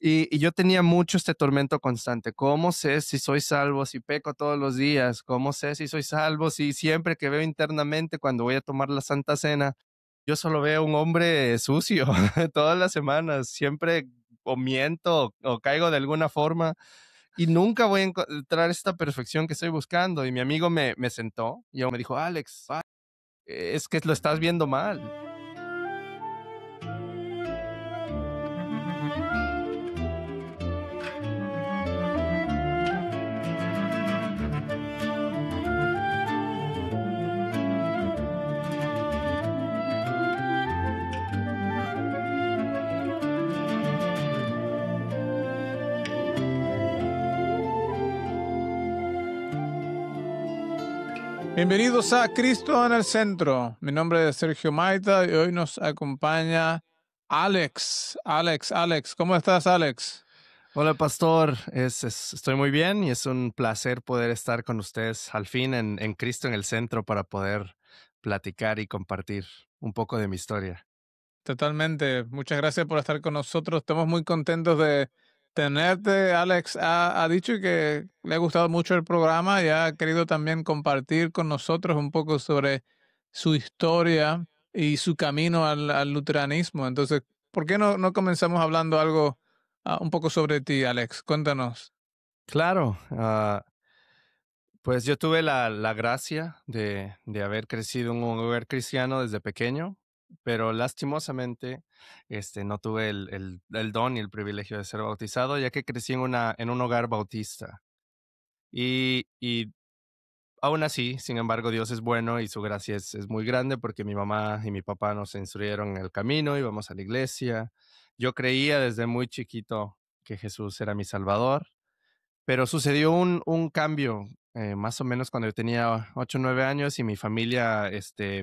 Y yo tenía mucho este tormento constante. ¿Cómo sé si soy salvo, si peco todos los días? ¿Cómo sé si soy salvo, si siempre que veo internamente cuando voy a tomar la Santa Cena, yo solo veo un hombre sucio todas las semanas? Siempre o miento o caigo de alguna forma y nunca voy a encontrar esta perfección que estoy buscando. Y mi amigo me sentó y me dijo, Alex, es que lo estás viendo mal. Bienvenidos a Cristo en el Centro. Mi nombre es Sergio Maita y hoy nos acompaña Alex. Alex, ¿cómo estás, Alex? Hola, pastor. Estoy muy bien y es un placer poder estar con ustedes al fin en Cristo en el Centro para poder platicar y compartir un poco de mi historia. Totalmente. Muchas gracias por estar con nosotros. Estamos muy contentos de tenerte. Alex ha dicho que le ha gustado mucho el programa y ha querido también compartir con nosotros un poco sobre su historia y su camino al luteranismo. Entonces, ¿por qué no comenzamos hablando algo un poco sobre ti, Alex? Cuéntanos. Claro, pues yo tuve la gracia de haber crecido en un hogar cristiano desde pequeño, pero lastimosamente no tuve el don y el privilegio de ser bautizado, ya que crecí en un hogar bautista. Y aún así, sin embargo, Dios es bueno y su gracia es muy grande porque mi mamá y mi papá nos instruyeron en el camino, íbamos a la iglesia. Yo creía desde muy chiquito que Jesús era mi Salvador, pero sucedió un cambio más o menos cuando yo tenía 8 o 9 años y mi familia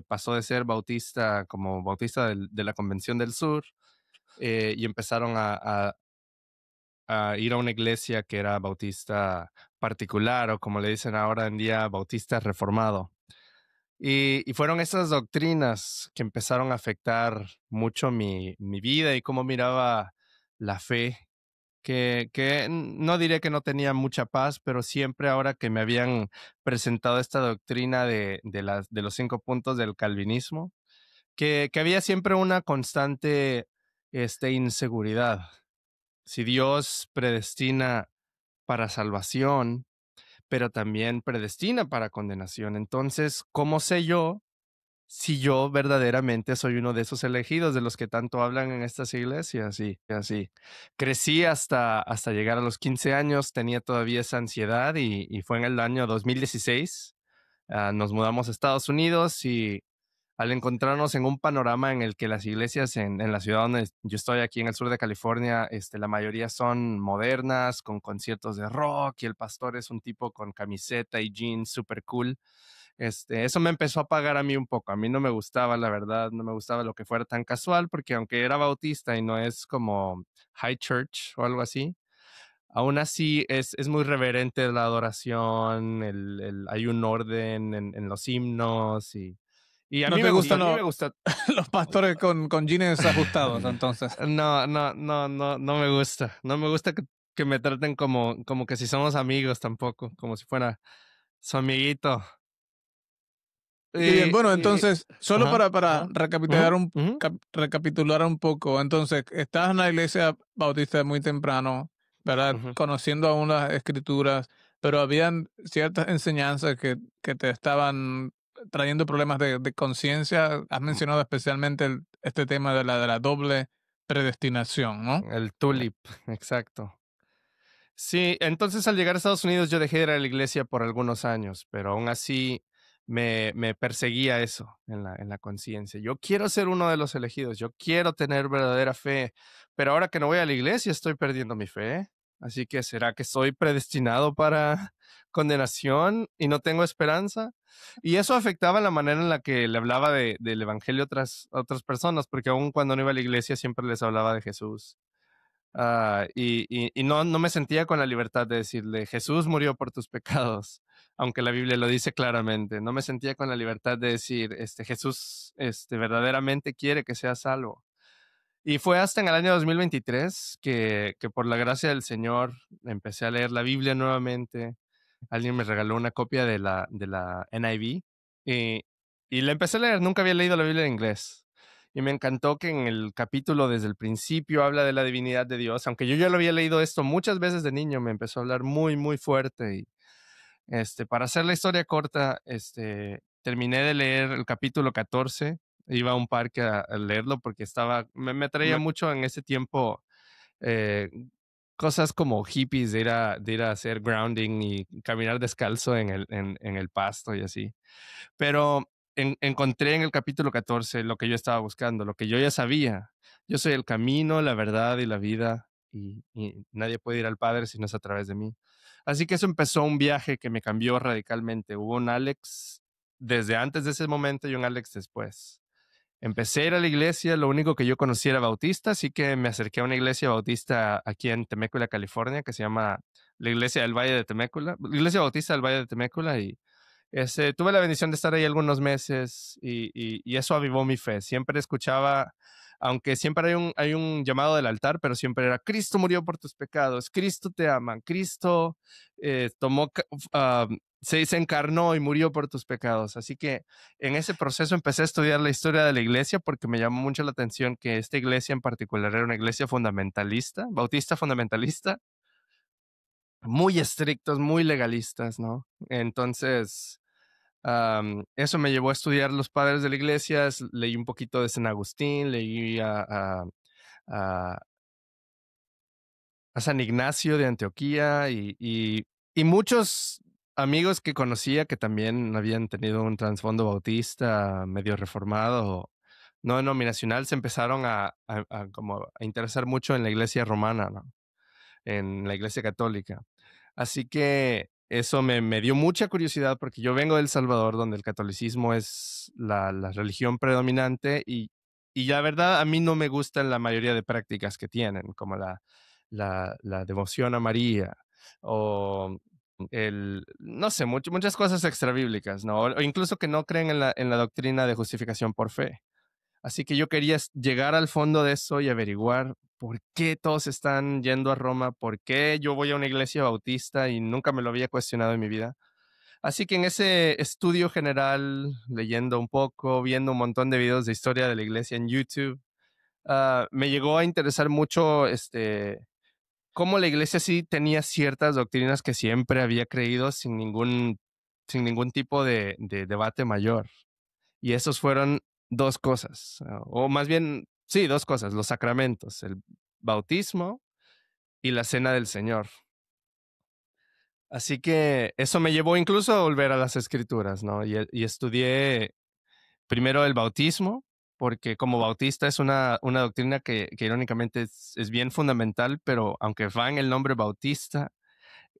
pasó de ser bautista como bautista de la Convención del Sur y empezaron a ir a una iglesia que era bautista particular o como le dicen ahora en día, bautista reformado. Y fueron esas doctrinas que empezaron a afectar mucho mi vida y cómo miraba la fe, que no diré que no tenía mucha paz, pero siempre ahora que me habían presentado esta doctrina de los 5 puntos del calvinismo, que había siempre una constante inseguridad. Si Dios predestina para salvación, pero también predestina para condenación, entonces, ¿cómo sé yo si yo verdaderamente soy uno de esos elegidos de los que tanto hablan en estas iglesias? Y así. Crecí hasta llegar a los 15 años, tenía todavía esa ansiedad y fue en el año 2016. Nos mudamos a Estados Unidos y al encontrarnos en un panorama en el que las iglesias en la ciudad donde yo estoy aquí en el sur de California, la mayoría son modernas, con conciertos de rock y el pastor es un tipo con camiseta y jeans super cool. Eso me empezó a apagar a mí un poco. A mí no me gustaba, la verdad, no me gustaba lo que fuera tan casual, porque aunque era bautista y no es como high church o algo así, aún así es muy reverente la adoración, hay un orden en los himnos y a ¿No mí te me gusta, gustan a mí me gusta. los pastores con jeans ajustados, entonces? No me gusta. No me gusta que me traten como que si somos amigos tampoco, como si fuera su amiguito. Qué bien, bueno, entonces, solo Ajá, para ajá. recapitular Ujú, ujú, recapitular un poco, entonces, estás en la iglesia bautista muy temprano, ¿verdad? ujú. Conociendo aún las escrituras, pero habían ciertas enseñanzas que te estaban trayendo problemas de conciencia. Has mencionado especialmente este tema de la doble predestinación, ¿no? El tulip, exacto. Sí, entonces al llegar a Estados Unidos yo dejé de ir a la iglesia por algunos años, pero aún así me perseguía eso en la conciencia. Yo quiero ser uno de los elegidos, yo quiero tener verdadera fe, pero ahora que no voy a la iglesia estoy perdiendo mi fe. Así que ¿será que soy predestinado para condenación y no tengo esperanza? Y eso afectaba la manera en la que le hablaba del evangelio a otras personas, porque aún cuando no iba a la iglesia siempre les hablaba de Jesús. Y no me sentía con la libertad de decirle, Jesús murió por tus pecados, aunque la Biblia lo dice claramente. No me sentía con la libertad de decir, Jesús verdaderamente quiere que seas salvo. Y fue hasta en el año 2023 que por la gracia del Señor empecé a leer la Biblia nuevamente. Alguien me regaló una copia de la NIV y, y la empecé a leer. Nunca había leído la Biblia en inglés. Y me encantó que en el capítulo desde el principio habla de la divinidad de Dios. Aunque yo ya lo había leído esto muchas veces de niño, me empezó a hablar muy, muy fuerte. Y para hacer la historia corta, terminé de leer el capítulo 14. Iba a un parque a leerlo porque me atraía Me- mucho en ese tiempo eh, cosas como hippies de ir a hacer grounding y caminar descalzo en el pasto y así. Pero encontré en el capítulo 14 lo que yo estaba buscando, lo que yo ya sabía. Yo soy el camino, la verdad y la vida, y nadie puede ir al Padre si no es a través de mí. Así que eso empezó un viaje que me cambió radicalmente. Hubo un Alex desde antes de ese momento y un Alex después. Empecé a ir a la iglesia, lo único que yo conocía era bautista, así que me acerqué a una iglesia bautista aquí en Temécula, California, que se llama la Iglesia del Valle de Temécula, Iglesia Bautista del Valle de Temécula, y tuve la bendición de estar ahí algunos meses y eso avivó mi fe. Siempre escuchaba, aunque siempre hay un llamado del altar, pero siempre era, Cristo murió por tus pecados, Cristo te ama, Cristo tomó, se encarnó y murió por tus pecados. Así que en ese proceso empecé a estudiar la historia de la iglesia porque me llamó mucho la atención que esta iglesia en particular era una iglesia fundamentalista, bautista fundamentalista, muy estrictos, muy legalistas, ¿no? Entonces, eso me llevó a estudiar los padres de la iglesia, leí un poquito de San Agustín, leí a- a San Ignacio de Antioquía y muchos amigos que conocía que también habían tenido un trasfondo bautista medio reformado, no denominacional, se empezaron como a interesar mucho en la iglesia romana, ¿no? En la iglesia católica. Así que eso me dio mucha curiosidad porque yo vengo de El Salvador, donde el catolicismo es la religión predominante y la verdad a mí no me gustan la mayoría de prácticas que tienen, como la devoción a María o no sé, muchas cosas extrabíblicas, ¿no? O incluso que no creen en la doctrina de justificación por fe. Así que yo quería llegar al fondo de eso y averiguar por qué todos están yendo a Roma, por qué yo voy a una iglesia bautista y nunca me lo había cuestionado en mi vida. Así que en ese estudio general, leyendo un poco, viendo un montón de videos de historia de la iglesia en YouTube, me llegó a interesar mucho cómo la iglesia sí tenía ciertas doctrinas que siempre había creído sin ningún tipo de debate mayor. Y esos fueron dos cosas, o más bien, sí, dos cosas, los sacramentos, el bautismo y la cena del Señor. Así que eso me llevó incluso a volver a las escrituras, ¿no? Y estudié primero el bautismo, porque como bautista es una doctrina que irónicamente es bien fundamental, pero aunque va en el nombre bautista,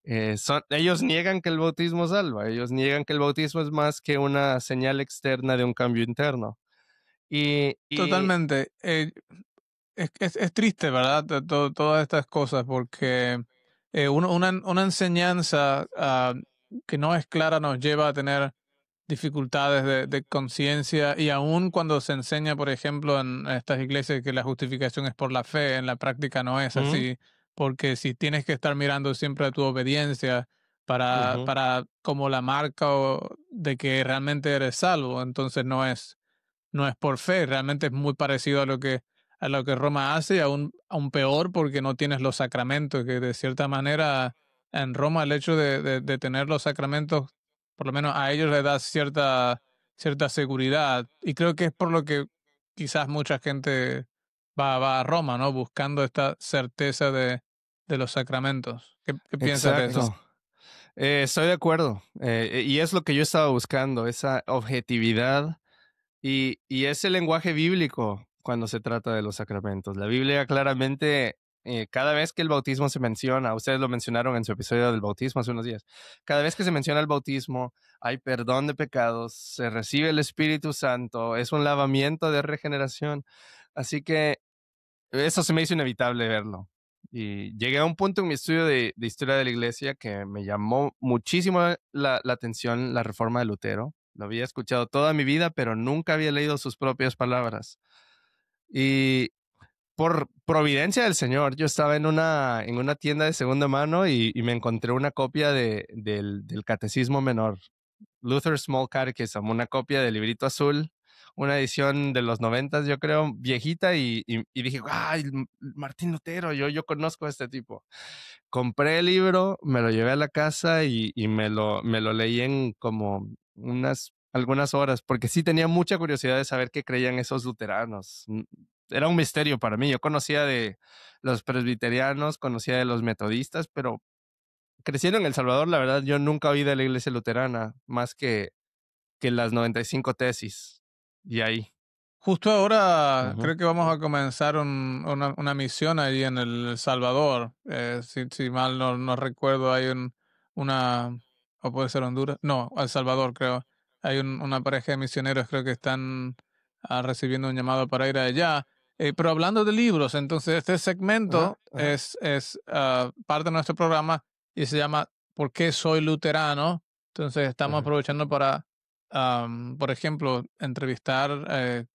ellos niegan que el bautismo salva, ellos niegan que el bautismo es más que una señal externa de un cambio interno. Y Totalmente. Es triste, ¿verdad? Todas estas cosas, porque una enseñanza que no es clara nos lleva a tener dificultades de conciencia y aun cuando se enseña, por ejemplo, en estas iglesias que la justificación es por la fe, en la práctica no es ujú, así, porque si tienes que estar mirando siempre a tu obediencia ujú. para como la marca de que realmente eres salvo, entonces no es por fe, realmente es muy parecido a lo que Roma hace y aún peor porque no tienes los sacramentos, que de cierta manera en Roma el hecho de tener los sacramentos, por lo menos a ellos les da cierta seguridad y creo que es por lo que quizás mucha gente va a Roma, ¿no? Buscando esta certeza de los sacramentos. ¿Qué piensas de eso? Exacto. Estoy de acuerdo. Y es lo que yo estaba buscando, esa objetividad y ese lenguaje bíblico cuando se trata de los sacramentos. La Biblia claramente, cada vez que el bautismo se menciona, ustedes lo mencionaron en su episodio del bautismo hace unos días, cada vez que se menciona el bautismo, hay perdón de pecados, se recibe el Espíritu Santo, es un lavamiento de regeneración. Así que eso se me hizo inevitable verlo. Y llegué a un punto en mi estudio de historia de la iglesia que me llamó muchísimo la atención la reforma de Lutero. Lo había escuchado toda mi vida, pero nunca había leído sus propias palabras. Y por providencia del Señor, yo estaba en una tienda de segunda mano y me encontré una copia del Catecismo Menor, Luther's Small Catechism, una copia del librito azul, una edición de los 90, yo creo, viejita, y dije, ¡ay, Martín Lutero! Yo conozco a este tipo. Compré el libro, me lo llevé a la casa y me lo leí en como algunas horas, porque sí tenía mucha curiosidad de saber qué creían esos luteranos. Era un misterio para mí. Yo conocía de los presbiterianos, conocía de los metodistas, pero creciendo en El Salvador, la verdad, yo nunca oí de la iglesia luterana, más que las 95 tesis. Y ahí. Justo ahora Ujú, creo que vamos a comenzar una misión allí en El Salvador. Si mal no recuerdo, hay una, o puede ser Honduras, no, El Salvador creo. Hay una pareja de misioneros creo que están recibiendo un llamado para ir allá. Pero hablando de libros, entonces este ajá, segmento ajá, es parte de nuestro programa y se llama ¿Por qué soy luterano? Entonces estamos ajá, aprovechando para por ejemplo, entrevistar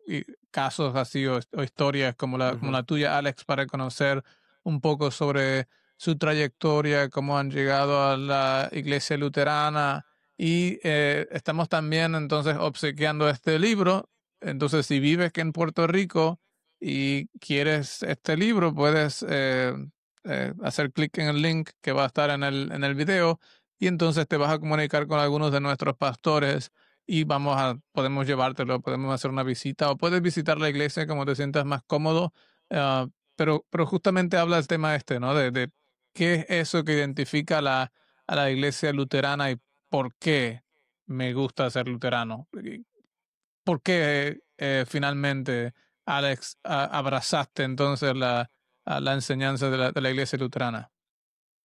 casos así o historias como ujú, la tuya, Alex, para conocer un poco sobre su trayectoria, cómo han llegado a la iglesia luterana y estamos también entonces obsequiando este libro. Entonces, si vives que en Puerto Rico y quieres este libro, puedes hacer clic en el link que va a estar en en el video y entonces te vas a comunicar con algunos de nuestros pastores y podemos llevártelo, podemos hacer una visita o puedes visitar la iglesia como te sientas más cómodo, pero justamente habla el tema este, ¿no? De qué es eso que identifica a la iglesia luterana y por qué me gusta ser luterano. Y ¿por qué finalmente, Alex, abrazaste entonces la enseñanza de de la iglesia luterana?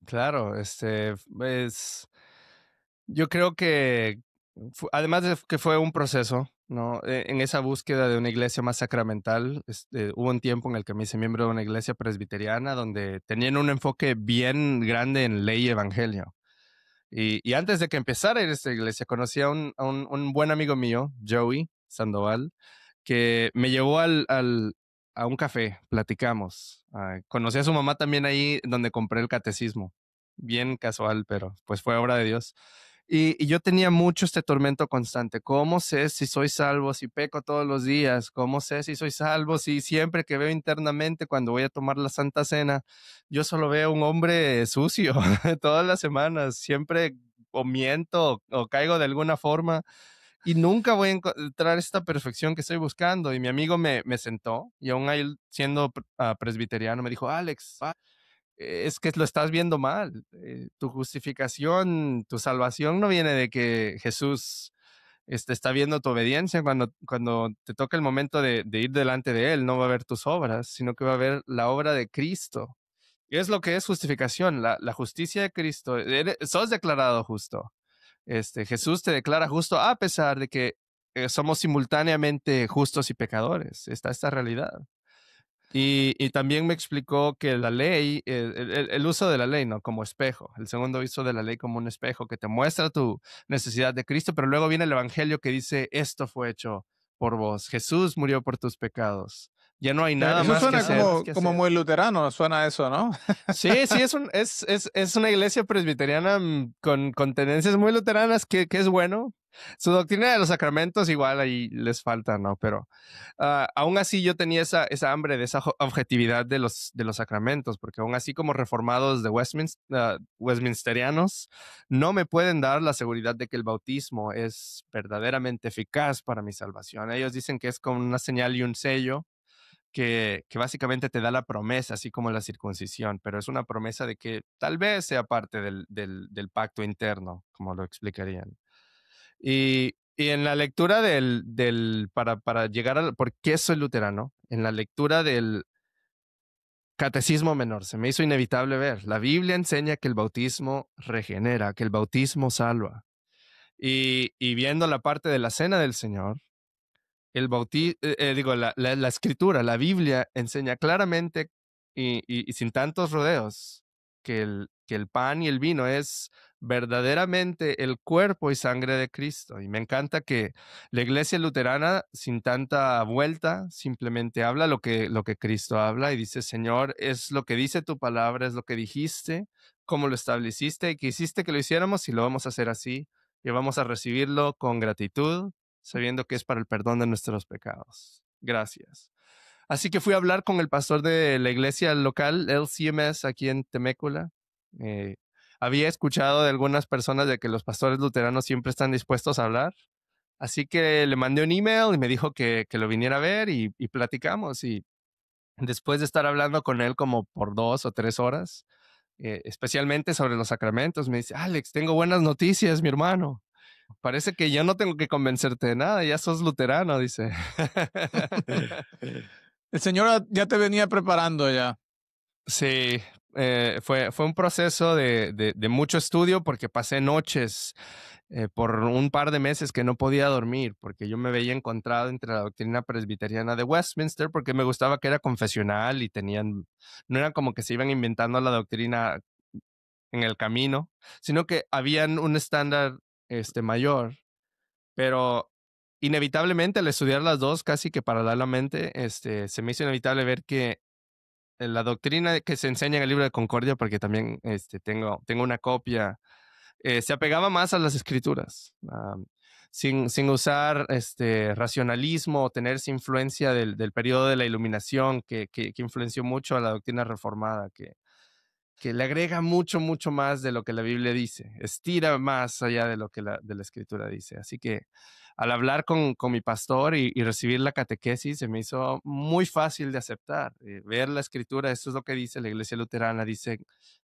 claro, yo creo que, además de que fue un proceso, ¿no? En esa búsqueda de una iglesia más sacramental, hubo un tiempo en el que me hice miembro de una iglesia presbiteriana donde tenían un enfoque bien grande en ley y evangelio. Y antes de que empezara a ir a esta iglesia, conocí a un buen amigo mío, Joey Sandoval, que me llevó a un café, platicamos. Conocí a su mamá también ahí donde compré el catecismo. Bien casual, pero pues fue obra de Dios. Y yo tenía mucho este tormento constante. ¿Cómo sé si soy salvo, si peco todos los días? ¿Cómo sé si soy salvo, si siempre que veo internamente cuando voy a tomar la Santa Cena, yo solo veo un hombre sucio todas las semanas? Siempre o miento o caigo de alguna forma y nunca voy a encontrar esta perfección que estoy buscando. Y mi amigo me sentó y aún ahí siendo presbiteriano me dijo, Alex, es que lo estás viendo mal. Tu justificación, tu salvación no viene de que Jesús está viendo tu obediencia. Cuando te toca el momento de ir delante de Él, no va a ver tus obras, sino que va a ver la obra de Cristo. Y es lo que es justificación, la justicia de Cristo. Sos declarado justo. Jesús te declara justo a pesar de que somos simultáneamente justos y pecadores. Está esta realidad. Y también me explicó que la ley, el uso de la ley, ¿no? Como espejo. El segundo uso de la ley como un espejo que te muestra tu necesidad de Cristo, pero luego viene el Evangelio que dice, esto fue hecho por vos. Jesús murió por tus pecados. Ya no hay nada Eso más que suena hacer. como muy luterano, suena eso, ¿no? Sí, sí, es una iglesia presbiteriana con tendencias muy luteranas que es bueno. Su doctrina de los sacramentos igual ahí les falta, ¿no? Pero aún así yo tenía esa hambre de esa objetividad de los sacramentos, porque aún así como reformados de Westminsterianos, no me pueden dar la seguridad de que el bautismo es verdaderamente eficaz para mi salvación. Ellos dicen que es como una señal y un sello que básicamente te da la promesa, así como la circuncisión, pero es una promesa de que tal vez sea parte del pacto interno, como lo explicarían. Y en la lectura para llegar al por qué soy luterano, en la lectura del Catecismo Menor, se me hizo inevitable ver, la Biblia enseña que el bautismo regenera, que el bautismo salva. Y viendo la parte de la cena del Señor, la escritura, la Biblia enseña claramente y sin tantos rodeos que que el pan y el vino es verdaderamente el cuerpo y sangre de Cristo. Y me encanta que la iglesia luterana, sin tanta vuelta, simplemente habla lo que Cristo habla y dice, Señor, es lo que dice tu palabra, es lo que dijiste, cómo lo estableciste y que hiciste que lo hiciéramos y lo vamos a hacer así y vamos a recibirlo con gratitud, sabiendo que es para el perdón de nuestros pecados. Gracias. Así que fui a hablar con el pastor de la iglesia local, LCMS, aquí en Temécula. Eh, Había escuchado de algunas personas de que los pastores luteranos siempre están dispuestos a hablar. Así que le mandé un email y me dijo que lo viniera a ver y platicamos. Y después de estar hablando con él como por 2 o 3 horas, especialmente sobre los sacramentos, me dice, Alex, tengo buenas noticias, mi hermano. Parece que yo no tengo que convencerte de nada, ya sos luterano, dice. El Señor ya te venía preparando ya. Sí, fue un proceso de mucho estudio porque pasé noches por un par de meses que no podía dormir porque yo me veía encontrado entre la doctrina presbiteriana de Westminster porque me gustaba que era confesional y no era como que se iban inventando la doctrina en el camino, sino que habían un estándar mayor, pero inevitablemente al estudiar las dos casi que paralelamente, se me hizo inevitable ver que la doctrina que se enseña en el libro de Concordia, porque también tengo una copia, se apegaba más a las escrituras, sin usar racionalismo o tener esa influencia del periodo de la Iluminación que influenció mucho a la doctrina reformada, que le agrega mucho, mucho más de lo que la Biblia dice, estira más allá de lo que de la escritura dice. Así que al hablar con mi pastor y recibir la catequesis, se me hizo muy fácil de aceptar. Ver la escritura, esto es lo que dice la iglesia luterana, dice,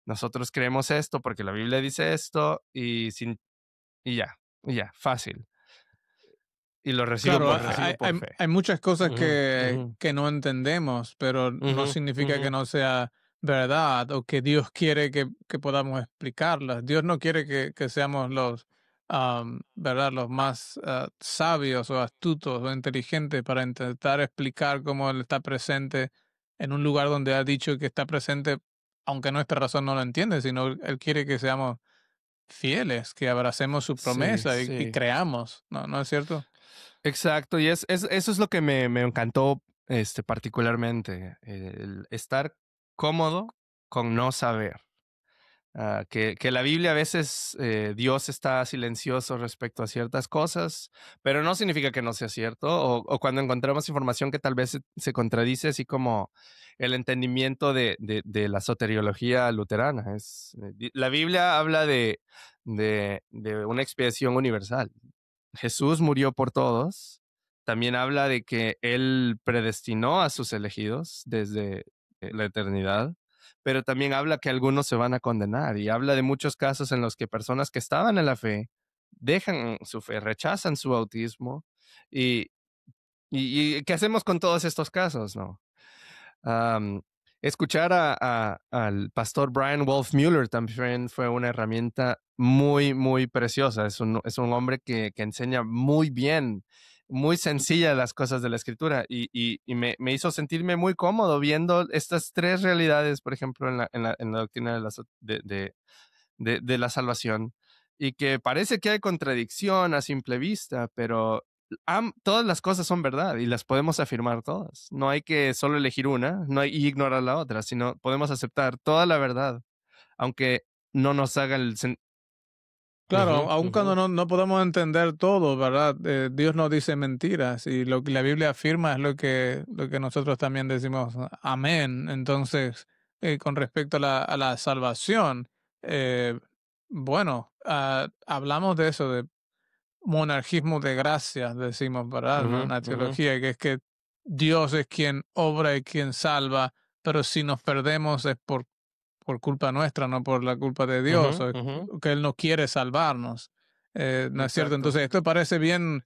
nosotros creemos esto porque la Biblia dice esto y ya, y ya, fácil. Y lo recibo Claro, por fe. hay muchas cosas Ujú, ujú, que no entendemos, pero no ujú, significa que ujú, no sea verdad o que Dios quiere que podamos explicarlas. Dios no quiere que seamos ¿verdad? Los más sabios o astutos o inteligentes para intentar explicar cómo Él está presente en un lugar donde ha dicho que está presente, aunque nuestra razón no lo entiende, sino Él quiere que seamos fieles, que abracemos su sí, promesa y sí. creamos, ¿no? ¿No es cierto? Exacto, y eso es lo que me encantó particularmente, el estar cómodo con no saber. Que la Biblia a veces Dios está silencioso respecto a ciertas cosas, pero no significa que no sea cierto, o cuando encontramos información que tal vez se contradice, así como el entendimiento de la soteriología luterana. La Biblia habla de una expiación universal. Jesús murió por todos. También habla de que Él predestinó a sus elegidos desde la eternidad, pero también habla que algunos se van a condenar y habla de muchos casos en los que personas que estaban en la fe dejan su fe, rechazan su bautismo y, y ¿qué hacemos con todos estos casos, no? Am, Escuchar al pastor Brian Wolfmueller también fue una herramienta muy, muy preciosa. Es un hombre que enseña muy bien, muy sencilla las cosas de la escritura y me hizo sentirme muy cómodo viendo estas tres realidades, por ejemplo, en la doctrina de la salvación y que parece que hay contradicción a simple vista, pero todas las cosas son verdad y las podemos afirmar todas. No hay que solo elegir una, no hay y ignorar la otra, sino podemos aceptar toda la verdad, aunque no nos haga el Claro, aun cuando Ujú, no podemos entender todo, ¿verdad? Dios no dice mentiras y lo que la Biblia afirma es lo que nosotros también decimos amén. Entonces, con respecto a la salvación, eh, bueno, hablamos de eso, de monarquismo de gracia, decimos, ¿verdad? ujú, Una ujú, teología que es que Dios es quien obra y quien salva, pero si nos perdemos es por culpa nuestra, no por la culpa de Dios, ujú, o ujú. que Él no quiere salvarnos. ¿No es cierto? Exacto. Entonces, esto parece bien,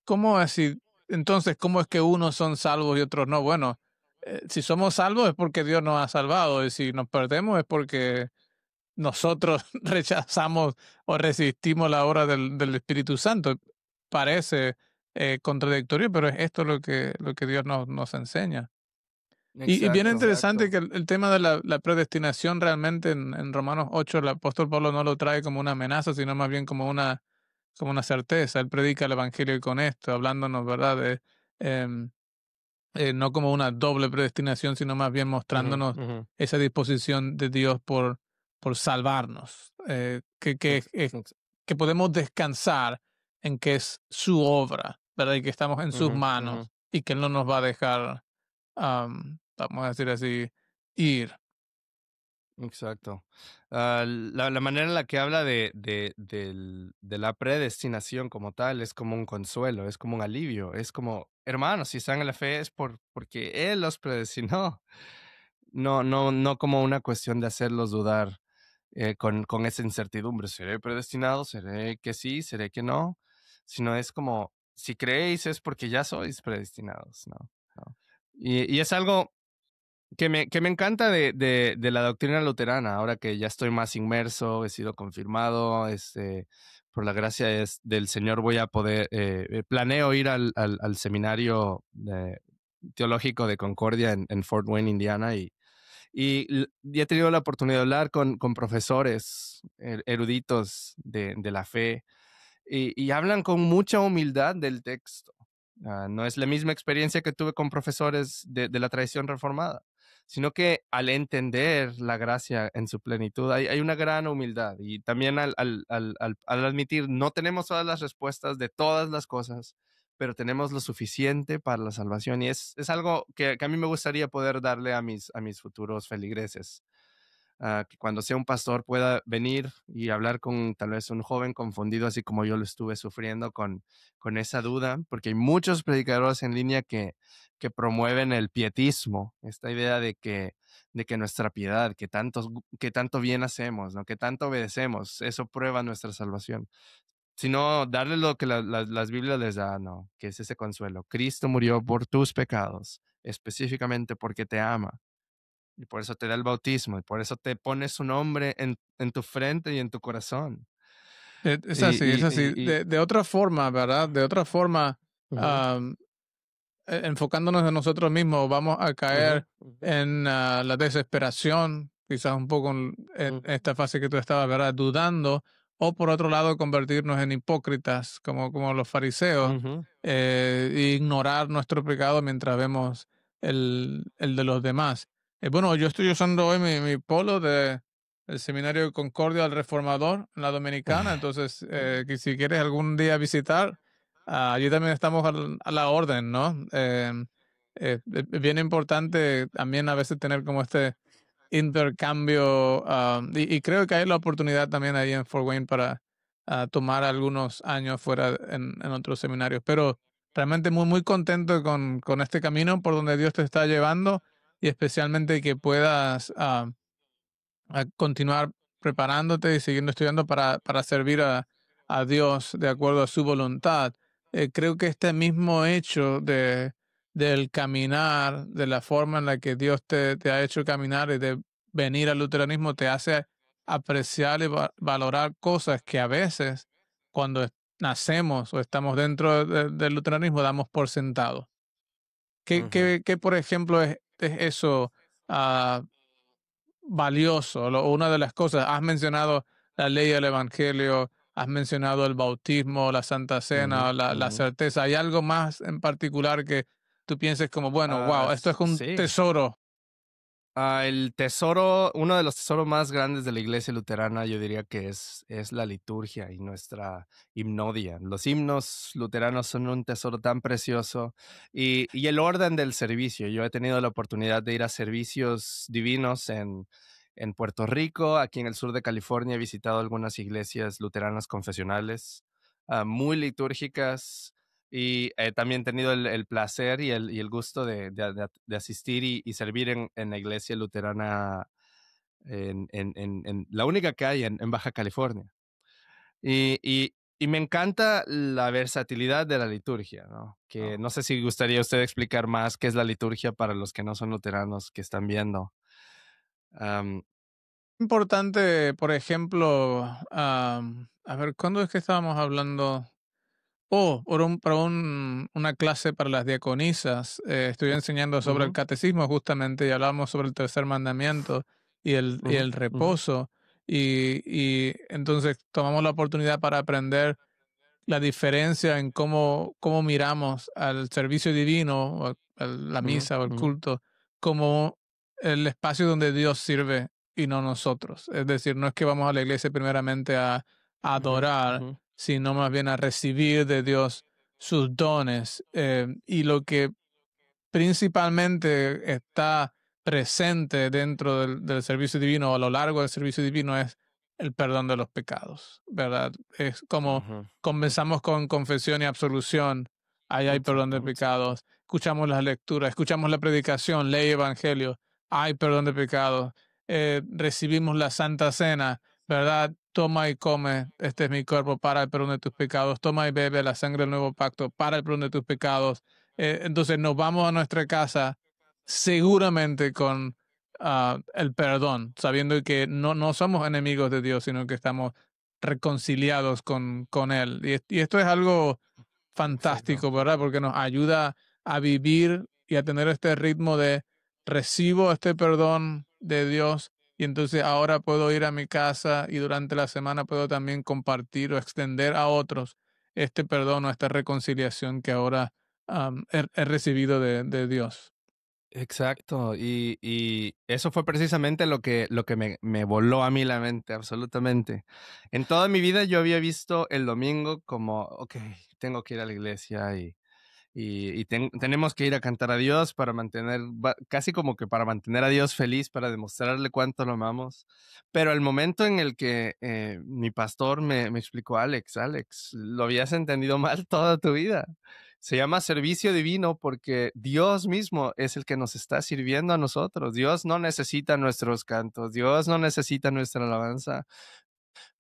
¿cómo así? Entonces, ¿cómo es que unos son salvos y otros no? Bueno, si somos salvos es porque Dios nos ha salvado, y si nos perdemos es porque nosotros rechazamos o resistimos la obra del Espíritu Santo. Parece contradictorio, pero es esto lo que Dios nos enseña. Y bien Exacto. interesante que el tema de la predestinación realmente en Romanos 8 el apóstol Pablo no lo trae como una amenaza, sino más bien como una certeza. Él predica el evangelio con esto, hablándonos, ¿verdad? Em, no como una doble predestinación, sino más bien Ujú, mostrándonos ujú. esa disposición de Dios por salvarnos, Ex ex que podemos descansar en que es su obra, ¿verdad? Y que estamos en sus Ujú, ujú. manos y que Él no nos va a dejar, vamos a decir así, ir. Exacto. La manera en la que habla de la predestinación como tal es como un consuelo, es como un alivio, es como, hermanos, si están en la fe es porque Él los predestinó, no como una cuestión de hacerlos dudar con esa incertidumbre, ¿seré predestinado? ¿Seré que sí? ¿Seré que no? Sino es como, si creéis es porque ya sois predestinados, ¿no? ¿No? Y es algo que me encanta de la doctrina luterana, ahora que ya estoy más inmerso, he sido confirmado, por la gracia del Señor voy a poder, planeo ir al seminario teológico de Concordia en Fort Wayne, Indiana, y he tenido la oportunidad de hablar con profesores eruditos de la fe, y hablan con mucha humildad del texto. No es la misma experiencia que tuve con profesores de la tradición reformada, sino que al entender la gracia en su plenitud hay una gran humildad y también al admitir no tenemos todas las respuestas de todas las cosas, pero tenemos lo suficiente para la salvación y es algo que a mí me gustaría poder darle a mis futuros feligreses, que cuando sea un pastor pueda venir y hablar con tal vez un joven confundido, así como yo lo estuve sufriendo con esa duda, porque hay muchos predicadores en línea que promueven el pietismo, esta idea de que nuestra piedad, que tanto bien hacemos, ¿no? Que tanto obedecemos, eso prueba nuestra salvación. Sino darle lo que las Biblias les da, no, que es ese consuelo. Cristo murió por tus pecados, específicamente porque te ama y por eso te da el bautismo, y por eso te pone su nombre en tu frente y en tu corazón. Es Y, así, es y, así. y, y De otra forma, ¿verdad? De otra forma, ujú, enfocándonos en nosotros mismos, vamos a ujú, caer ujú, en la desesperación, quizás un poco en ujú, esta fase que tú estabas, ¿verdad? Dudando, o por otro lado, convertirnos en hipócritas, como los fariseos, ujú, e ignorar nuestro pecado mientras vemos el de los demás. Bueno, yo estoy usando hoy mi polo del Seminario de Concordia del Reformador en la Dominicana, entonces, que si quieres algún día visitar, allí también estamos a la orden, ¿no? Es bien importante también a veces tener como este intercambio, y creo que hay la oportunidad también ahí en Fort Wayne para tomar algunos años fuera en otros seminarios, pero realmente muy, muy contento con este camino por donde Dios te está llevando y especialmente que puedas a continuar preparándote y siguiendo estudiando para servir a Dios de acuerdo a su voluntad. Creo que este mismo hecho del caminar, de la forma en la que Dios te ha hecho caminar y de venir al luteranismo te hace apreciar y valorar cosas que a veces cuando nacemos o estamos dentro del luteranismo damos por sentado. ujú, ¿Qué, por ejemplo, es eso? ah, Valioso. Una de las cosas, has mencionado la ley del Evangelio, has mencionado el bautismo, la Santa ujú, Cena, la ujú. certeza. ¿Hay algo más en particular que tú pienses como, bueno, wow, esto es un Sí. tesoro? El tesoro, uno de los tesoros más grandes de la iglesia luterana, yo diría que es la liturgia y nuestra himnodia. Los himnos luteranos son un tesoro tan precioso y el orden del servicio. Yo he tenido la oportunidad de ir a servicios divinos en Puerto Rico, aquí en el sur de California. He visitado algunas iglesias luteranas confesionales, muy litúrgicas, y también he tenido el placer y el gusto de asistir y servir en la iglesia luterana, en la única que hay en Baja California. Y me encanta la versatilidad de la liturgia, ¿no? Que no sé si gustaría usted explicar más qué es la liturgia para los que no son luteranos que están viendo. Am, Importante, por ejemplo, a ver, ¿cuándo es que estábamos hablando? Oh, una clase para las diaconisas. Estoy enseñando sobre el Ujú, catecismo justamente y hablamos sobre el tercer mandamiento y ujú, el ujú, reposo. Y entonces tomamos la oportunidad para aprender la diferencia en cómo miramos al servicio divino, o a la ujú, misa o el ujú, culto, como el espacio donde Dios sirve y no nosotros. Es decir, no es que vamos a la iglesia primeramente a ujú, adorar, ujú, sino más bien a recibir de Dios sus dones. Y lo que principalmente está presente dentro del servicio divino o a lo largo del servicio divino es el perdón de los pecados, ¿verdad? Es como ujú. comenzamos con confesión y absolución, ahí hay perdón de Exacto. pecados, escuchamos las lecturas, escuchamos la predicación, ley evangelio, hay perdón de pecados, recibimos la Santa Cena, ¿verdad? Toma y come, este es mi cuerpo para el perdón de tus pecados, toma y bebe la sangre del nuevo pacto para el perdón de tus pecados. Entonces nos vamos a nuestra casa seguramente con el perdón, sabiendo que no somos enemigos de Dios, sino que estamos reconciliados con Él. Y esto es algo Exacto. fantástico, ¿verdad? Porque nos ayuda a vivir y a tener este ritmo de recibo este perdón de Dios y entonces ahora puedo ir a mi casa y durante la semana puedo también compartir o extender a otros este perdón o esta reconciliación que ahora he recibido de Dios. Exacto. Y eso fue precisamente lo que me voló a mí la mente, absolutamente. En toda mi vida yo había visto el domingo como, ok, tengo que ir a la iglesia y tenemos que ir a cantar a Dios para mantener, casi como que para mantener a Dios feliz, para demostrarle cuánto lo amamos. Pero el momento en el que mi pastor me explicó, Alex, lo habías entendido mal toda tu vida. Se llama servicio divino porque Dios mismo es el que nos está sirviendo a nosotros. Dios no necesita nuestros cantos, Dios no necesita nuestra alabanza,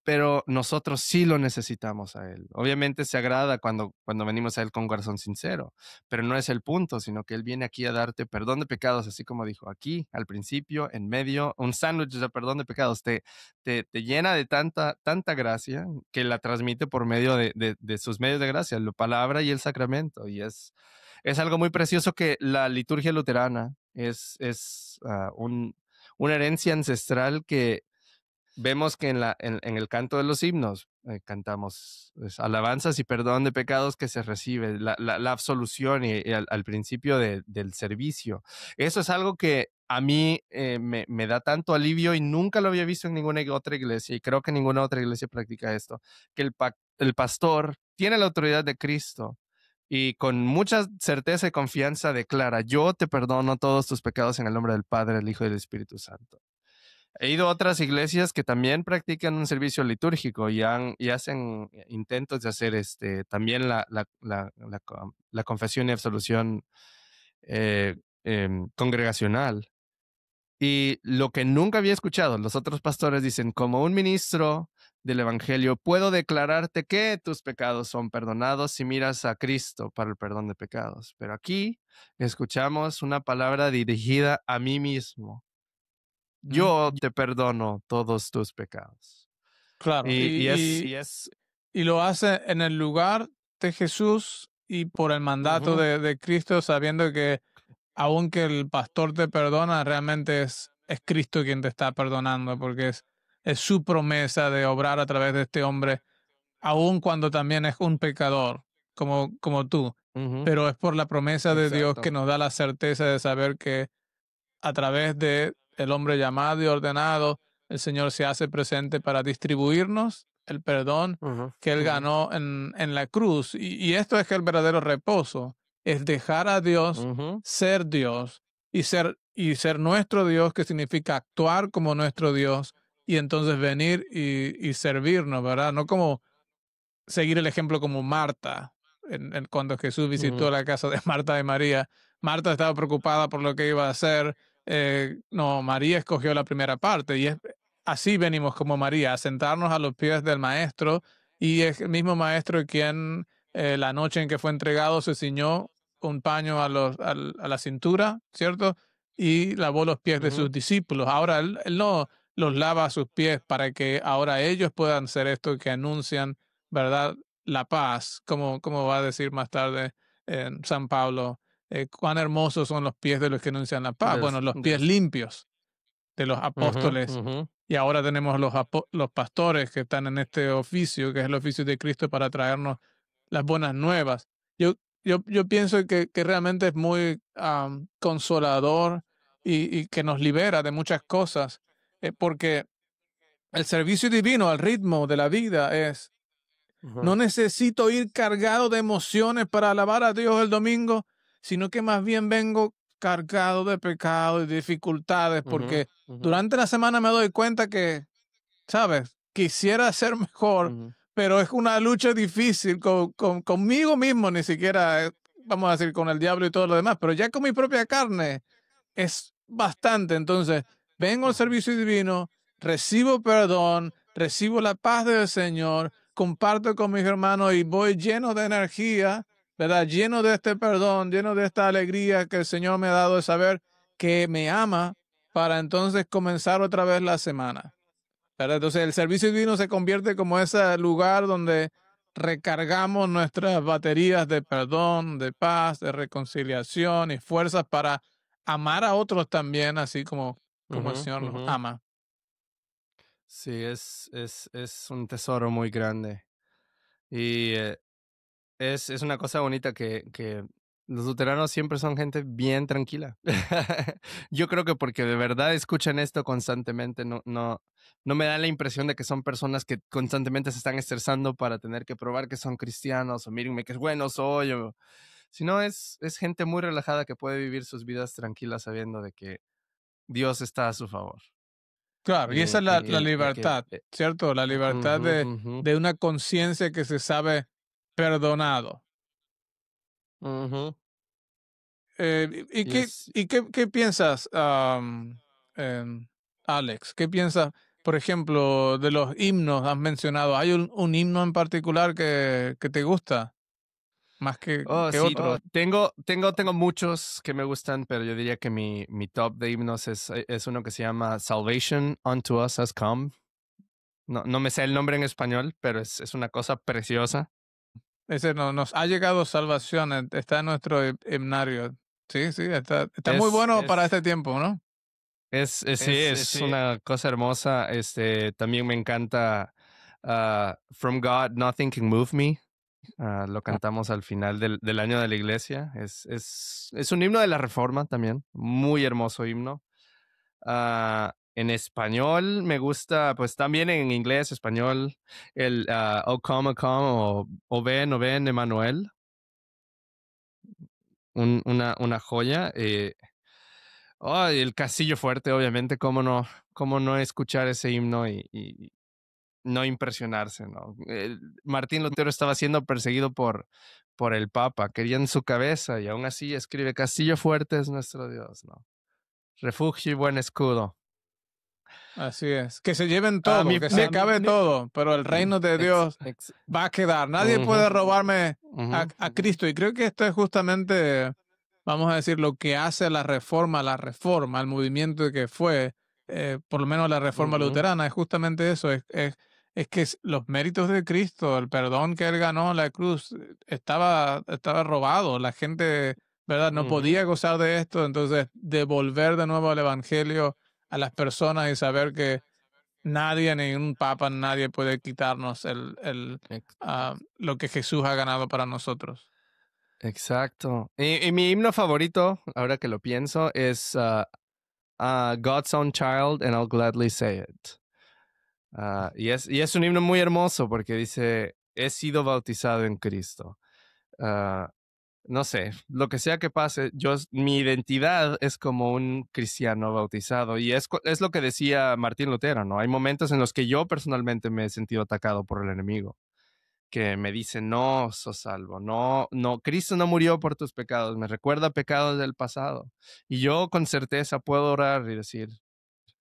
pero nosotros sí lo necesitamos a Él. Obviamente se agrada cuando venimos a Él con corazón sincero, pero no es el punto, sino que Él viene aquí a darte perdón de pecados, así como dijo aquí, al principio, en medio, un sándwich de perdón de pecados. Te llena de tanta gracia que la transmite por medio de sus medios de gracia, la palabra y el sacramento. Y es algo muy precioso que la liturgia luterana es una herencia ancestral que vemos que en el canto de los himnos cantamos pues, alabanzas y perdón de pecados que se recibe, la absolución y al principio del servicio. Eso es algo que a mí me da tanto alivio y nunca lo había visto en ninguna otra iglesia y creo que ninguna otra iglesia practica esto, que el pastor tiene la autoridad de Cristo y con mucha certeza y confianza declara, yo te perdono todos tus pecados en el nombre del Padre, el Hijo y del Espíritu Santo. He ido a otras iglesias que también practican un servicio litúrgico y hacen intentos de hacer también la confesión y absolución eh, congregacional. Y lo que nunca había escuchado, los otros pastores dicen, como un ministro del Evangelio, puedo declararte que tus pecados son perdonados si miras a Cristo para el perdón de pecados. Pero aquí escuchamos una palabra dirigida a mí mismo. ¿Mm? Yo te perdono todos tus pecados. Claro, Y es, y lo hace en el lugar de Jesús y por el mandato ujú, de Cristo, sabiendo que aunque el pastor te perdona, realmente es Cristo quien te está perdonando, porque es su promesa de obrar a través de este hombre, aun cuando también es un pecador, como tú. ujú, Pero es por la promesa de Dios que exacto. nos da la certeza de saber que a través de el hombre llamado y ordenado, el Señor se hace presente para distribuirnos el perdón Ujú, que Él ujú, ganó en la cruz. Y esto es que el verdadero reposo es dejar a ujú, Dios y ser nuestro Dios, que significa actuar como nuestro Dios y entonces venir y servirnos, ¿verdad? No como seguir el ejemplo como Marta, cuando Jesús visitó ujú, la casa de Marta y María. Marta estaba preocupada por lo que iba a hacer. No, María escogió la primera parte y así venimos como María, a sentarnos a los pies del Maestro y es el mismo Maestro quien la noche en que fue entregado se ciñó un paño a la cintura, ¿cierto? Y lavó los pies de ujú, sus discípulos. Ahora él no los lava a sus pies para que ahora ellos puedan ser esto que anuncian, ¿verdad? la paz, como va a decir más tarde en San Pablo, cuán hermosos son los pies de los que anuncian la paz. Bueno, los de pies los limpios de los ujú, apóstoles. ujú, Y ahora tenemos los pastores que están en este oficio, que es el oficio de Cristo para traernos las buenas nuevas. Yo pienso que realmente es muy consolador y que nos libera de muchas cosas, porque el servicio divino, al ritmo de la vida es, ujú, no necesito ir cargado de emociones para alabar a Dios el domingo, sino que más bien vengo cargado de pecado y dificultades, ujú, porque ujú, durante la semana me doy cuenta que, ¿sabes? Quisiera ser mejor, ujú, pero es una lucha difícil conmigo mismo, ni siquiera, vamos a decir, con el diablo y todo lo demás, pero ya con mi propia carne es bastante. Entonces, vengo al ujú, servicio divino, recibo perdón, recibo la paz del Señor, comparto con mis hermanos y voy lleno de energía, ¿verdad? Lleno de este perdón, lleno de esta alegría que el Señor me ha dado de saber que me ama para entonces comenzar otra vez la semana, ¿verdad? Entonces, el servicio divino se convierte como ese lugar donde recargamos nuestras baterías de perdón, de paz, de reconciliación y fuerzas para amar a otros también, así como el ujú, Señor nos ujú. ama. Sí, es un tesoro muy grande. Y es una cosa bonita que los luteranos siempre son gente bien tranquila. Yo creo que porque de verdad escuchan esto constantemente, no me da la impresión de que son personas que constantemente se están estresando para tener que probar que son cristianos o mírenme qué bueno soy, o, sino es gente muy relajada que puede vivir sus vidas tranquilas sabiendo de que Dios está a su favor. Claro, y esa es la Y que... libertad, ¿cierto? La libertad ujú, ujú, de una conciencia que se sabe perdonado. ujú. ¿Y Y es, qué piensas, Alex? ¿Qué piensas, por ejemplo, de los himnos? Has mencionado, ¿hay un himno en particular que te gusta más oh, que sí, otros? tengo muchos que me gustan, pero yo diría que mi top de himnos es uno que se llama Salvation Unto Us Has Come. No me sé el nombre en español, pero es una cosa preciosa. Ese no, nos ha llegado salvación, está en nuestro himnario. Sí, sí, está muy Es, bueno para este tiempo, ¿no? sí, es una cosa hermosa. También me encanta From God, Nothing Can Move Me. Lo cantamos al final del año de la iglesia. Es un himno de la Reforma también. Muy hermoso himno. En español me gusta, pues también en inglés, español, el O Come o Ven, Emanuel, una joya. Y el Castillo Fuerte, obviamente, cómo no escuchar ese himno y no impresionarse, ¿no? Martín Lutero estaba siendo perseguido por el Papa, querían su cabeza y aún así escribe Castillo Fuerte es nuestro Dios, ¿no? Refugio y buen escudo. Así es. Que se lleven Ah, todo, que se acabe todo, pero el reino de ex, Dios ex, va a quedar. Nadie ujú, puede robarme ujú, a Cristo. Y creo que esto es justamente, vamos a decir, lo que hace la reforma, el movimiento que fue, por lo menos la reforma ujú, luterana, es justamente eso, es que los méritos de Cristo, el perdón que él ganó en la cruz, estaba robado. La gente, ¿verdad? No ujú. podía gozar de esto. Entonces, devolver de nuevo el Evangelio a las personas y saber que nadie, ni un papa, nadie puede quitarnos Ex- lo que Jesús ha ganado para nosotros. Exacto. Y mi himno favorito, ahora que lo pienso, es God's Own Child and I'll Gladly Say It. Y es un himno muy hermoso porque dice, he sido bautizado en Cristo. Ah, no sé, lo que sea que pase, mi identidad es como un cristiano bautizado y es lo que decía Martín Lutero, ¿no? Hay momentos en los que yo personalmente me he sentido atacado por el enemigo, que me dice, no, sos salvo, Cristo no murió por tus pecados, me recuerda pecados del pasado. Y yo con certeza puedo orar y decir,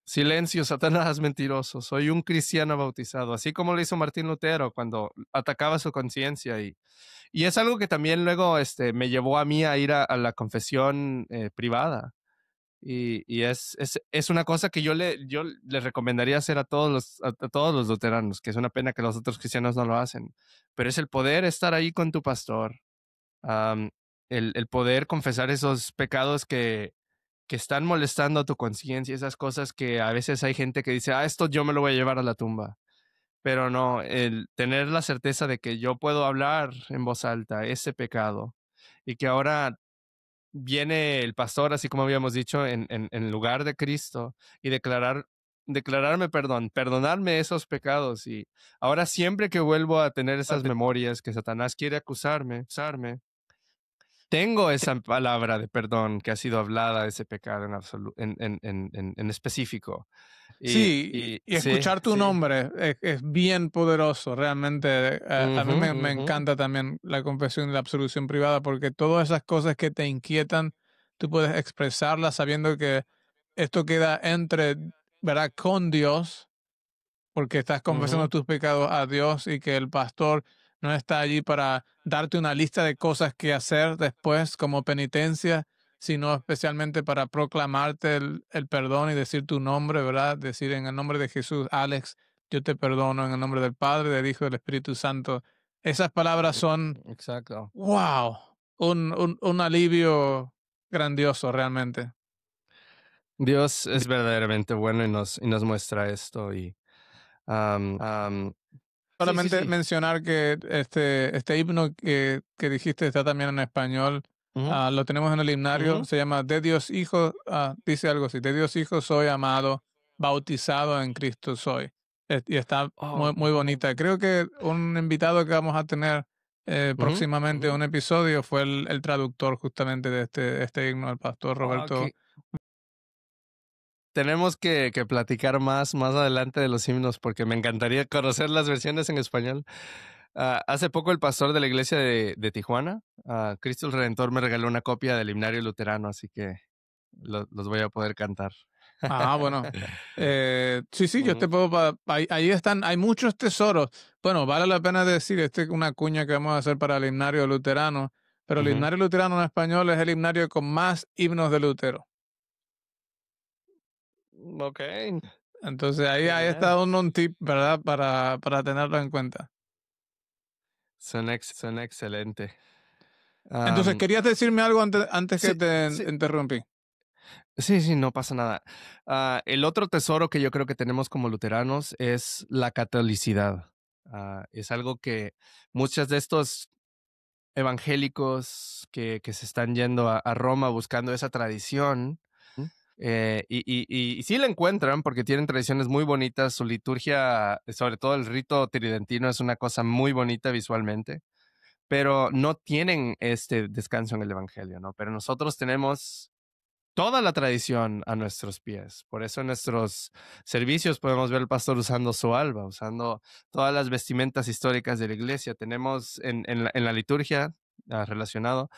silencio, Satanás mentiroso, soy un cristiano bautizado, así como lo hizo Martín Lutero cuando atacaba su conciencia y es algo que también luego me llevó a mí a ir a la confesión privada. Y es una cosa que yo le recomendaría hacer a todos los luteranos, que es una pena que los otros cristianos no lo hacen, pero es el poder estar ahí con tu pastor, am, el poder confesar esos pecados que están molestando a tu conciencia, esas cosas que a veces hay gente que dice, esto yo me lo voy a llevar a la tumba. Pero no, el tener la certeza de que yo puedo hablar en voz alta ese pecado y que ahora viene el pastor, así como habíamos dicho, en lugar de Cristo y declararme perdón, perdonarme esos pecados. Y ahora siempre que vuelvo a tener esas memorias que Satanás quiere usarme, tengo esa palabra de perdón que ha sido hablada de ese pecado en específico. Sí, y Sí, escuchar tu sí. nombre es bien poderoso, realmente. A mí Ujú, me ujú. encanta también la confesión y la absolución privada porque todas esas cosas que te inquietan, tú puedes expresarlas sabiendo que esto queda entre, ¿verdad?, con Dios porque estás confesando Ujú. tus pecados a Dios y que el pastor no está allí para darte una lista de cosas que hacer después como penitencia, sino especialmente para proclamarte el perdón y decir tu nombre, ¿verdad? Decir en el nombre de Jesús, Alex, yo te perdono en el nombre del Padre, del Hijo y del Espíritu Santo. Esas palabras son, Exacto. wow, un alivio grandioso realmente. Dios es verdaderamente bueno y nos muestra esto. Sí, sí, Solamente sí. mencionar que este himno que dijiste está también en español. Ujú, Lo tenemos en el himnario. ujú. Se llama De Dios Hijo. Dice algo así. De Dios Hijo soy amado, bautizado en Cristo soy. Y está Oh, muy, muy bonita. Creo que un invitado que vamos a tener ujú, próximamente, ujú. un episodio, fue el traductor justamente de este himno, el pastor Roberto. Que tenemos que platicar más adelante de los himnos porque me encantaría conocer las versiones en español. Hace poco el pastor de la iglesia de Tijuana, Cristo el Redentor, me regaló una copia del himnario luterano, así que los voy a poder cantar. Bueno. Sí, sí, yo te Ujú, puedo. Ahí están, hay muchos tesoros. Bueno, vale la pena decir, este es una cuña que vamos a hacer para el himnario luterano, pero el ujú. himnario luterano en español es el himnario con más himnos de Lutero. Ok, Entonces qué ahí bien. está un tip, ¿verdad? Para tenerlo en cuenta. Suena excelente. Entonces, Am, ¿querías decirme algo antes que sí, te sí, interrumpí? sí, sí, no pasa nada. El otro tesoro que yo creo que tenemos como luteranos es la catolicidad. Es algo que muchos de estos evangélicos que se están yendo a Roma buscando esa tradición, y sí la encuentran porque tienen tradiciones muy bonitas. Su liturgia, sobre todo el rito tridentino, es una cosa muy bonita visualmente, pero no tienen este descanso en el Evangelio, ¿no? Pero nosotros tenemos toda la tradición a nuestros pies. Por eso en nuestros servicios podemos ver al pastor usando su alba, usando todas las vestimentas históricas de la iglesia. Tenemos en la liturgia relacionado,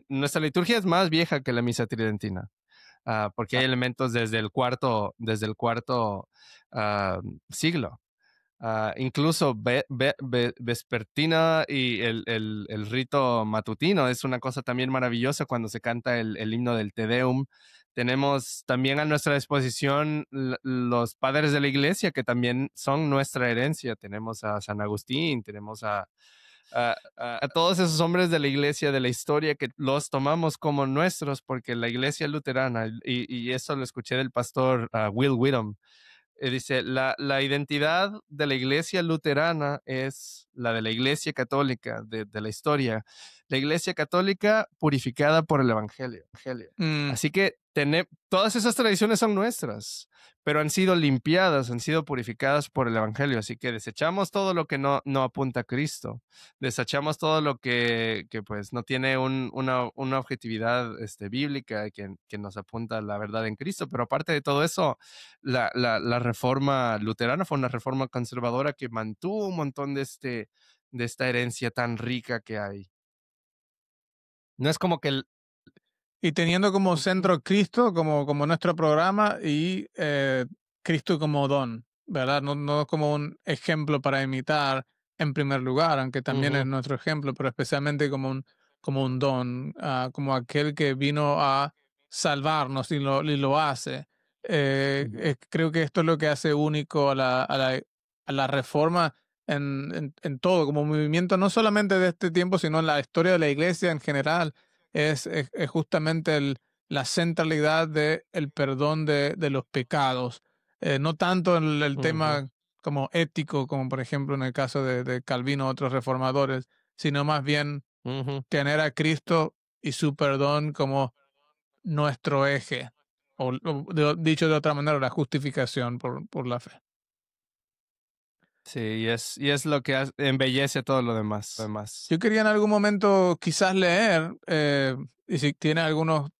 nuestra liturgia es más vieja que la misa tridentina. Porque hay elementos desde el cuarto siglo. Incluso vespertina y el rito matutino es una cosa también maravillosa cuando se canta el himno del Te Deum. Tenemos también a nuestra disposición los padres de la iglesia que también son nuestra herencia. Tenemos a San Agustín, tenemos a todos esos hombres de la iglesia, de la historia, que los tomamos como nuestros porque la iglesia luterana, y eso lo escuché del pastor Will Whittam, dice, la identidad de la iglesia luterana es la de la iglesia católica, de la historia. La iglesia católica purificada por el evangelio. Mm, Así que todas esas tradiciones son nuestras, pero han sido limpiadas, han sido purificadas por el evangelio. Así que desechamos todo lo que no apunta a Cristo. Desechamos todo lo que pues no tiene una objetividad bíblica que nos apunta a la verdad en Cristo. Pero aparte de todo eso, la reforma luterana fue una reforma conservadora que mantuvo un montón de esta herencia tan rica que hay. No es como que y teniendo como Ujú, centro Cristo, como nuestro programa, y Cristo como don, ¿verdad? No como un ejemplo para imitar en primer lugar, aunque también es ujú, nuestro ejemplo, pero especialmente como un don, como aquel que vino a salvarnos y lo hace. Ujú, Creo que esto es lo que hace único a la reforma en todo, como movimiento, no solamente de este tiempo, sino en la historia de la iglesia en general. Es justamente la centralidad del perdón de los pecados. No tanto en el ujú, tema como ético, como por ejemplo en el caso de Calvino o otros reformadores, sino más bien ujú. tener a Cristo y su perdón como nuestro eje, dicho de otra manera, la justificación por la fe. Sí, y es lo que embellece todo lo demás. Yo quería en algún momento quizás leer, y si tiene algunos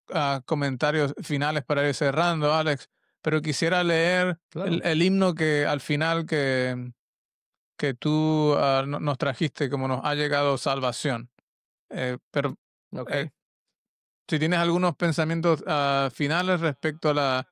comentarios finales para ir cerrando, Alex, pero quisiera leer Claro. el himno que al final que tú nos trajiste, como nos ha llegado salvación. Pero eh, Ok. si tienes algunos pensamientos finales respecto a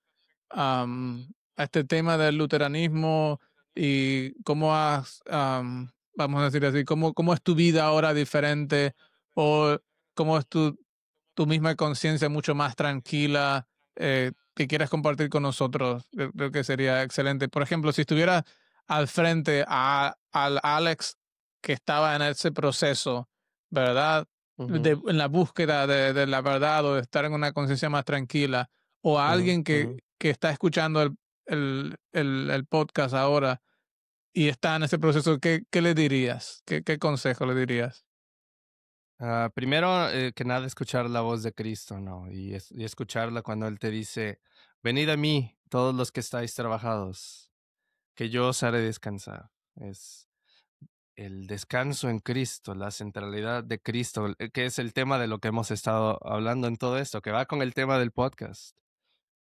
este tema del luteranismo y cómo vamos a decir así, cómo es tu vida ahora diferente o cómo es tu misma conciencia mucho más tranquila, que quieras compartir con nosotros, creo que sería excelente. Por ejemplo, si estuvieras al frente al Alex que estaba en ese proceso, ¿verdad? Ujú, En la búsqueda de la verdad o de estar en una conciencia más tranquila, o a ujú, alguien ujú. que está escuchando el podcast ahora y está en ese proceso, ¿qué le dirías? ¿Qué consejo le dirías? Primero que nada, escuchar la voz de Cristo, ¿no? Y escucharla cuando Él te dice, venid a mí, todos los que estáis trabajados, que yo os haré descansar. Es el descanso en Cristo, la centralidad de Cristo, que es el tema de lo que hemos estado hablando en todo esto, que va con el tema del podcast.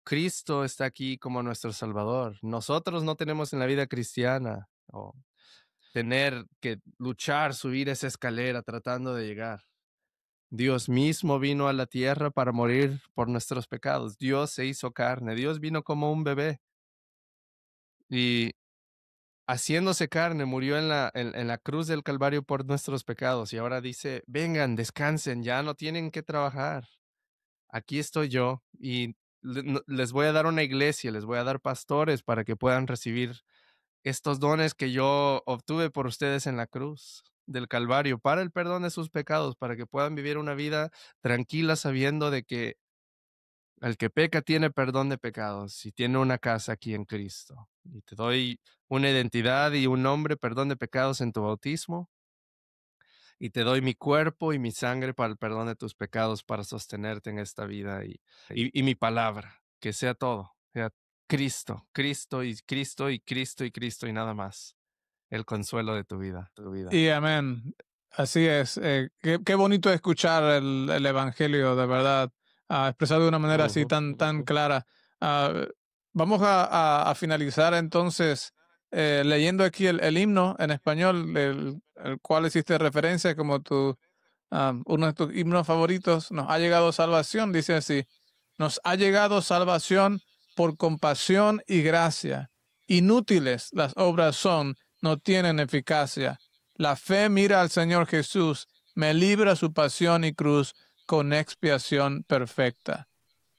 Cristo está aquí como nuestro Salvador. Nosotros no tenemos en la vida cristiana o tener que luchar, subir esa escalera tratando de llegar. Dios mismo vino a la tierra para morir por nuestros pecados. Dios se hizo carne. Dios vino como un bebé y haciéndose carne murió en la cruz del Calvario por nuestros pecados. Y ahora dice, vengan, descansen, ya no tienen que trabajar. Aquí estoy yo y les voy a dar una iglesia, les voy a dar pastores para que puedan recibir estos dones que yo obtuve por ustedes en la cruz del Calvario para el perdón de sus pecados, para que puedan vivir una vida tranquila sabiendo de que el que peca tiene perdón de pecados y tiene una casa aquí en Cristo. Y te doy una identidad y un nombre, perdón de pecados en tu bautismo, y te doy mi cuerpo y mi sangre para el perdón de tus pecados, para sostenerte en esta vida y mi palabra, que sea todo, sea Cristo, Cristo y Cristo y Cristo y Cristo y nada más, el consuelo de tu vida. Y amén. Así es. Qué bonito escuchar el Evangelio, de verdad, expresado de una manera así Ujú, tan ujú. clara. Ah, vamos a finalizar entonces leyendo aquí el himno en español, el cual hiciste referencia como uno de tus himnos favoritos. Nos ha llegado salvación, dice así. Nos ha llegado salvación por compasión y gracia. Inútiles las obras son, no tienen eficacia. La fe mira al Señor Jesús, me libra su pasión y cruz con expiación perfecta.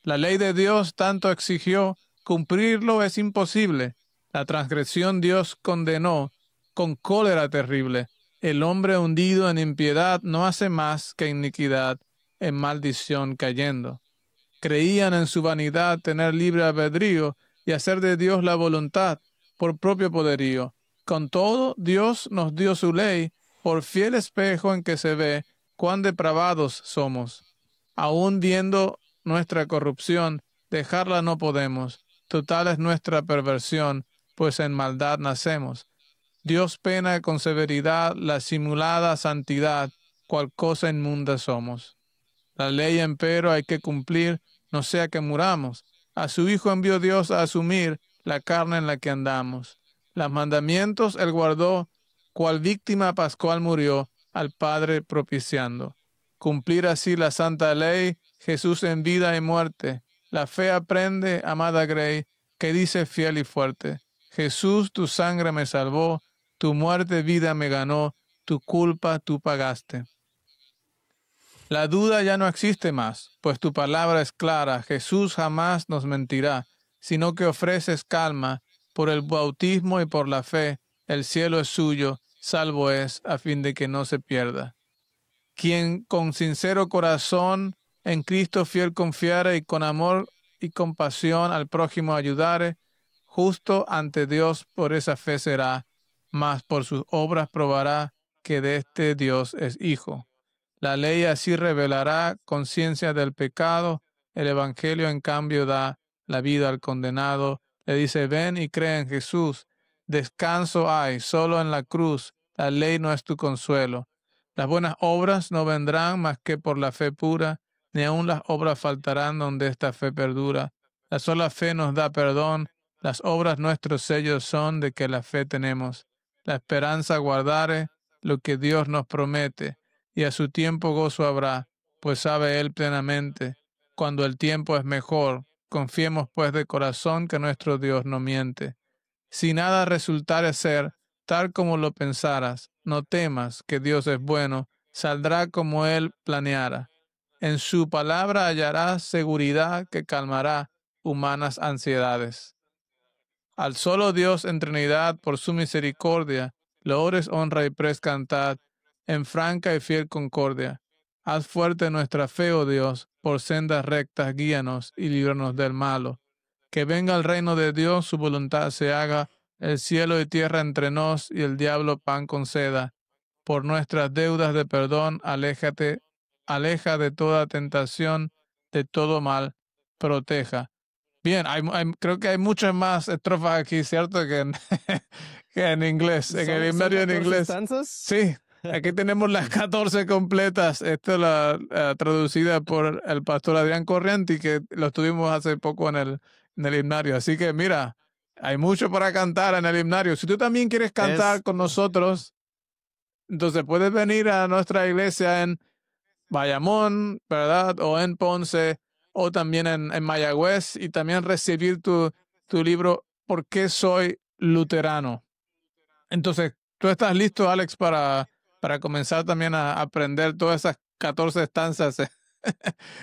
La ley de Dios tanto exigió, cumplirlo es imposible. La transgresión Dios condenó con cólera terrible. El hombre hundido en impiedad no hace más que iniquidad, en maldición cayendo. Creían en su vanidad tener libre albedrío y hacer de Dios la voluntad por propio poderío. Con todo, Dios nos dio su ley por fiel espejo en que se ve cuán depravados somos. Aun viendo nuestra corrupción, dejarla no podemos. Total es nuestra perversión, pues en maldad nacemos. Dios pena con severidad la simulada santidad, cual cosa inmunda somos. La ley, empero, hay que cumplir, no sea que muramos. A su Hijo envió Dios a asumir la carne en la que andamos. Los mandamientos él guardó, cual víctima pascual murió, al Padre propiciando. Cumplir así la santa ley, Jesús en vida y muerte. La fe aprende, amada Grey, que dice fiel y fuerte. Jesús, tu sangre me salvó, tu muerte vida me ganó, tu culpa tú pagaste. La duda ya no existe más, pues tu palabra es clara. Jesús jamás nos mentirá, sino que ofreces calma. Por el bautismo y por la fe, el cielo es suyo, salvo es, a fin de que no se pierda. Quien con sincero corazón en Cristo fiel confiare y con amor y compasión al prójimo ayudare, justo ante Dios por esa fe será, mas por sus obras probará que de este Dios es hijo. La ley así revelará conciencia del pecado, el Evangelio en cambio da la vida al condenado, le dice ven y cree en Jesús, descanso hay solo en la cruz, la ley no es tu consuelo. Las buenas obras no vendrán más que por la fe pura, ni aun las obras faltarán donde esta fe perdura. La sola fe nos da perdón, las obras nuestros sellos son de que la fe tenemos. La esperanza guardare lo que Dios nos promete, y a su tiempo gozo habrá, pues sabe Él plenamente, cuando el tiempo es mejor. Confiemos pues de corazón que nuestro Dios no miente. Si nada resultare ser tal como lo pensaras, no temas que Dios es bueno, saldrá como Él planeara. En su palabra hallarás seguridad que calmará humanas ansiedades. Al solo Dios en Trinidad, por su misericordia, loores, honra y pres cantad, en franca y fiel concordia. Haz fuerte nuestra fe, oh Dios, por sendas rectas guíanos y líbranos del malo. Que venga el reino de Dios, su voluntad se haga, el cielo y tierra entre nos, y el diablo pan conceda. Por nuestras deudas de perdón, aleja de toda tentación, de todo mal, proteja. Bien, creo que hay muchas más estrofas aquí, ¿cierto? Que en inglés, en el ¿Son himnario en 14 inglés. stanzas? Sí, aquí tenemos las 14 completas. Esta es la traducida por el pastor Adrián Corrienti, que lo tuvimos hace poco en el himnario. Así que mira, hay mucho para cantar en el himnario. Si tú también quieres cantar con nosotros, entonces puedes venir a nuestra iglesia en Bayamón, ¿verdad? O en Ponce, o también en Mayagüez, y también recibir tu libro, ¿Por qué soy luterano? Entonces, ¿tú estás listo, Alex, para comenzar también a aprender todas esas 14 estanzas,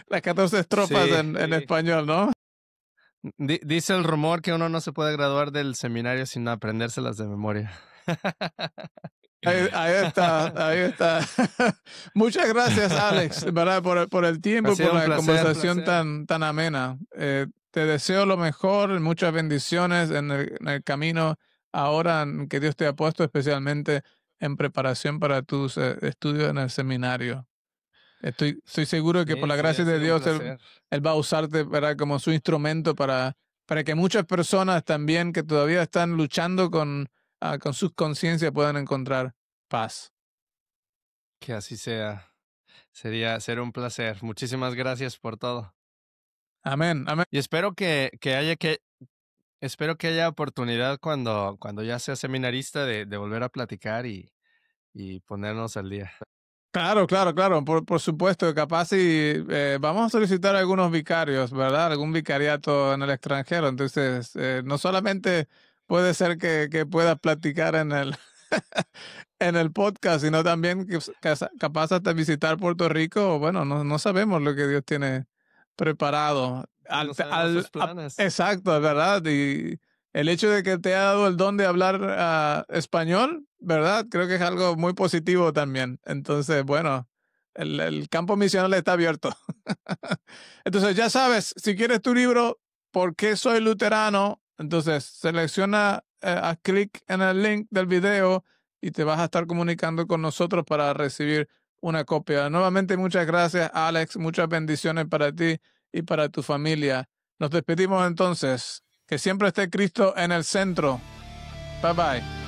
las 14 estrofas Sí. en español, ¿no? Dice el rumor que uno no se puede graduar del seminario sin aprendérselas de memoria. Ahí está, ahí está. Muchas gracias, Alex, ¿verdad? Por el tiempo, Ha sido por un la placer. conversación tan amena. Te deseo lo mejor, muchas bendiciones en el camino ahora que Dios te ha puesto, especialmente en preparación para tus estudios en el seminario. Estoy seguro que por la Sí, gracia ha de sido un Dios, placer. Él va a usarte, ¿verdad? Como su instrumento para que muchas personas también que todavía están luchando con sus conciencias puedan encontrar paz. Que así sea. Será un placer. Muchísimas gracias por todo. Amén, amén. Y espero que haya oportunidad cuando ya sea seminarista de volver a platicar y ponernos al día. Claro, claro, claro, por supuesto, capaz y vamos a solicitar algunos vicarios, ¿verdad? Algún vicariato en el extranjero. Entonces, no solamente puede ser que puedas platicar en el podcast, sino también capaz hasta visitar Puerto Rico. Bueno, no sabemos lo que Dios tiene preparado. No sabemos sus planes. Exacto, ¿verdad? Y el hecho de que te ha dado el don de hablar español, ¿verdad? Creo que es algo muy positivo también. Entonces, bueno, el campo misional está abierto. Entonces, ya sabes, si quieres tu libro, ¿Por qué soy luterano? Entonces, selecciona, haz clic en el link del video y te vas a estar comunicando con nosotros para recibir una copia. Nuevamente, muchas gracias, Alex. Muchas bendiciones para ti y para tu familia. Nos despedimos entonces. Que siempre esté Cristo en el centro. Bye bye.